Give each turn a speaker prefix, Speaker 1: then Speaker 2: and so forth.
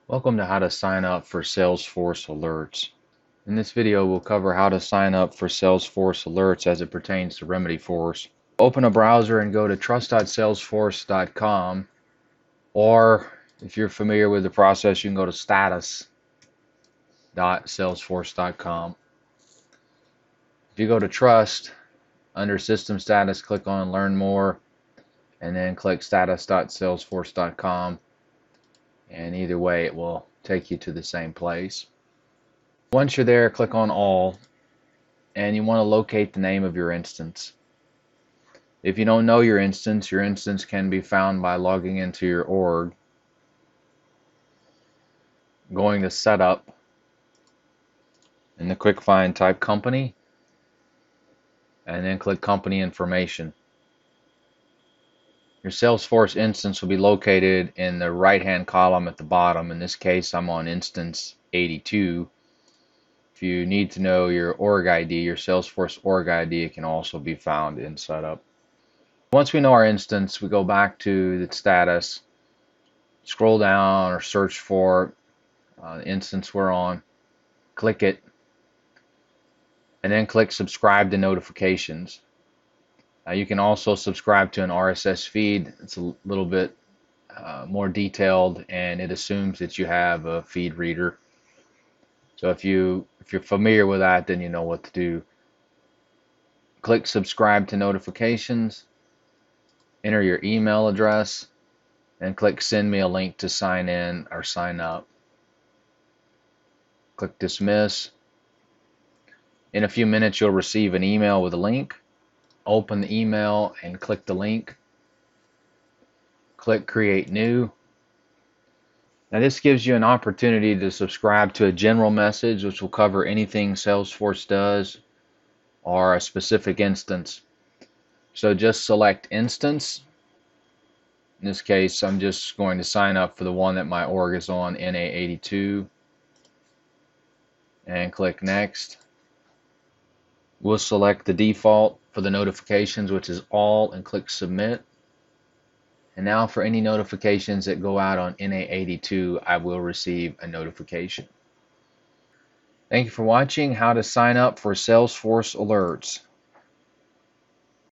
Speaker 1: Welcome to how to sign up for Salesforce alerts. In this video, we'll cover how to sign up for Salesforce alerts as it pertains to Remedyforce. Open a browser and go to trust.salesforce.com, or if you're familiar with the process, you can go to status.salesforce.com. If you go to Trust, under System Status, click on Learn More, and then click status.salesforce.com. And either way, it will take you to the same place. Once you're there, click on All, and you want to locate the name of your instance. If you don't know your instance can be found by logging into your org, going to Setup, in the quick find type Company, and then click Company Information. Your Salesforce instance will be located in the right-hand column at the bottom. In this case, I'm on instance 82. If you need to know your org ID, your Salesforce org ID, it can also be found in Setup. Once we know our instance, we go back to the status, scroll down or search for the instance we're on, click it, and then click subscribe to notifications. You can also subscribe to an RSS feed. It's a little bit more detailed, and it assumes that you have a feed reader. So if you're familiar with that, then you know what to do. Click subscribe to notifications, enter your email address, and click send me a link to sign in or sign up. Click dismiss. In a few minutes, you'll receive an email with a link. Open the email and click the link. Click create new. Now this gives you an opportunity to subscribe to a general message which will cover anything Salesforce does or a specific instance. So just select instance. In this case, I'm just going to sign up for the one that my org is on, NA82, and click next. We'll select the default for the notifications, which is all, and click submit. And now for any notifications that go out on NA82, I will receive a notification. Thank you for watching how to sign up for Salesforce alerts.